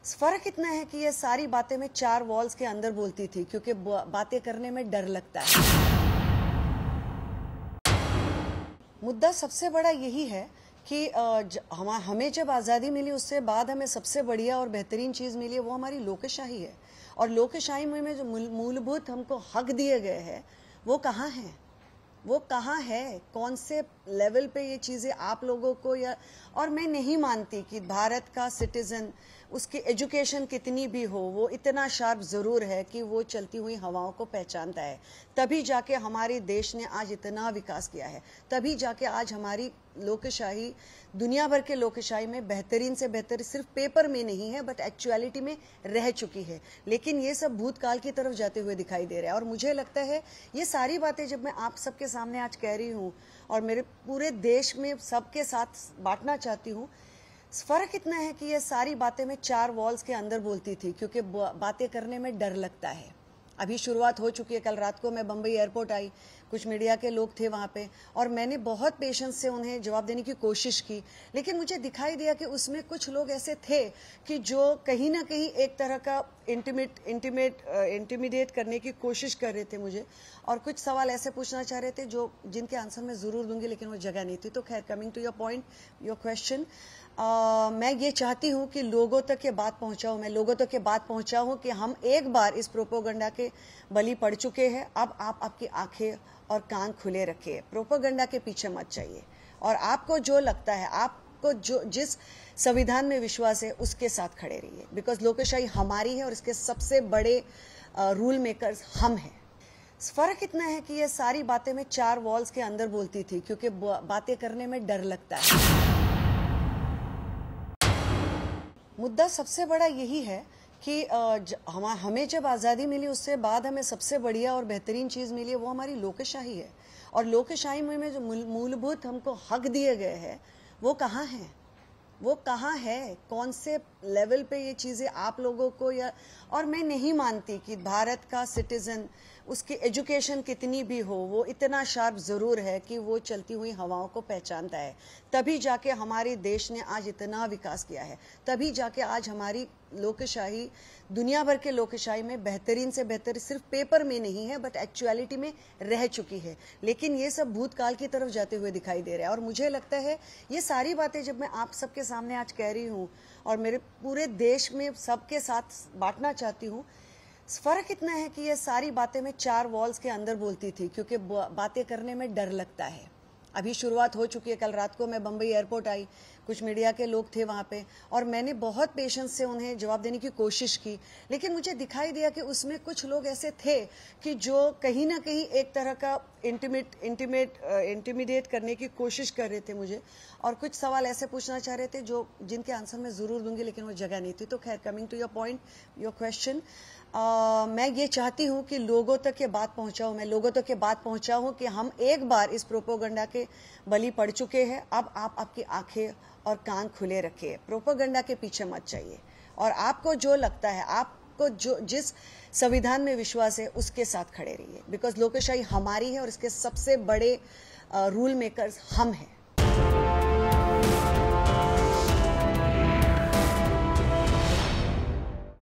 फर्क इतना है कि ये सारी बातें मैं चार वॉल्स के अंदर बोलती थी, क्योंकि बातें करने में डर लगता है। मुद्दा सबसे बड़ा यही है कि हमें जब आज़ादी मिली उससे बाद हमें सबसे बढ़िया और बेहतरीन चीज़ मिली है वो हमारी लोकशाही है। और लोकशाही में जो मूलभूत हमको हक दिए गए हैं वो कहाँ हैं, वो कहाँ है, कौन से लेवल पे ये चीज़ें आप लोगों को या। और मैं नहीं मानती कि भारत का सिटीज़न उसकी एजुकेशन कितनी भी हो वो इतना शार्प ज़रूर है कि वो चलती हुई हवाओं को पहचानता है। तभी जाके हमारे देश ने आज इतना विकास किया है, तभी जाके आज हमारी लोकशाही दुनिया भर के लोकशाही में बेहतरीन से बेहतर सिर्फ पेपर में नहीं है बट एक्चुअलिटी में रह चुकी है। लेकिन ये सब भूतकाल की तरफ जाते हुए दिखाई दे रहा है। और मुझे लगता है ये सारी बातें जब मैं आप सबके सामने आज कह रही हूँ और मेरे पूरे देश में सबके साथ बांटना चाहती हूँ, फर्क इतना है कि ये सारी बातें मैं चार वॉल्स के अंदर बोलती थी, क्योंकि बातें करने में डर लगता है। अभी शुरुआत हो चुकी है। कल रात को मैं बम्बई एयरपोर्ट आई, कुछ मीडिया के लोग थे वहाँ पे और मैंने बहुत पेशेंस से उन्हें जवाब देने की कोशिश की, लेकिन मुझे दिखाई दिया कि उसमें कुछ लोग ऐसे थे कि जो कहीं ना कहीं एक तरह का इंटिमिडेट करने की कोशिश कर रहे थे मुझे, और कुछ सवाल ऐसे पूछना चाह रहे थे जो जिनके आंसर मैं ज़रूर दूंगी लेकिन वो जगह नहीं थी। तो खैर, coming to your point, your question, मैं ये चाहती हूँ कि लोगों तक ये बात पहुँचाऊँ, मैं लोगों तक ये बात पहुँचाऊँ कि हम एक बार इस प्रोपोगंडा के बलि पड़ चुके हैं। अब आप आपकी आंखें और कान खुले रखिए, प्रोपोगंडा के पीछे मत जाइए, और आपको जो लगता है, आपको जो जिस संविधान में विश्वास है उसके साथ खड़े रहिए, बिकॉज लोकशाही हमारी है और इसके सबसे बड़े रूल मेकर्स हम हैं। फर्क इतना है कि ये सारी बातें मैं चार वॉल्स के अंदर बोलती थी, क्योंकि बातें करने में डर लगता है। मुद्दा सबसे बड़ा यही है कि हमें जब आज़ादी मिली उससे बाद हमें सबसे बढ़िया और बेहतरीन चीज़ मिली है वो हमारी लोकशाही है। और लोकशाही में जो मूलभूत हमको हक दिए गए हैं वो कहाँ हैं, वो कहाँ है, कौन से लेवल पे ये चीज़ें आप लोगों को या। और मैं नहीं मानती कि भारत का सिटीज़न उसकी एजुकेशन कितनी भी हो वो इतना शार्प ज़रूर है कि वो चलती हुई हवाओं को पहचानता है। तभी जाके हमारे देश ने आज इतना विकास किया है, तभी जाके आज हमारी लोकशाही दुनिया भर के लोकशाही में बेहतरीन से बेहतर सिर्फ पेपर में नहीं है बट एक्चुअलिटी में रह चुकी है। लेकिन ये सब भूतकाल की तरफ जाते हुए दिखाई दे रहा है। और मुझे लगता है ये सारी बातें जब मैं आप सबके सामने आज कह रही हूँ और मेरे पूरे देश में सबके साथ बांटना चाहती हूँ, फर्क इतना है कि ये सारी बातें मैं चार वॉल्स के अंदर बोलती थी, क्योंकि बातें करने में डर लगता है। अभी शुरुआत हो चुकी है। कल रात को मैं बम्बई एयरपोर्ट आई, कुछ मीडिया के लोग थे वहाँ पे और मैंने बहुत पेशेंस से उन्हें जवाब देने की कोशिश की, लेकिन मुझे दिखाई दिया कि उसमें कुछ लोग ऐसे थे कि जो कहीं ना कहीं एक तरह का इंटिमिडेट करने की कोशिश कर रहे थे मुझे, और कुछ सवाल ऐसे पूछना चाह रहे थे जो जिनके आंसर मैं ज़रूर दूंगी लेकिन वो जगह नहीं थी। तो खैर, coming to your point, your question, मैं ये चाहती हूँ कि लोगों तक ये बात पहुँचाऊँ, मैं लोगों तक ये बात पहुँचाऊँ कि हम एक बार इस प्रोपोगंडा के बलि पड़ चुके हैं। अब आप आपकी आंखें और कान खुले रखिए, प्रोपोगंडा के पीछे मत जाइए, और आपको जो लगता है, आपको जो जिस संविधान में विश्वास है उसके साथ खड़े रहिए, बिकॉज लोकशाही हमारी है और इसके सबसे बड़े रूल मेकर्स हम हैं।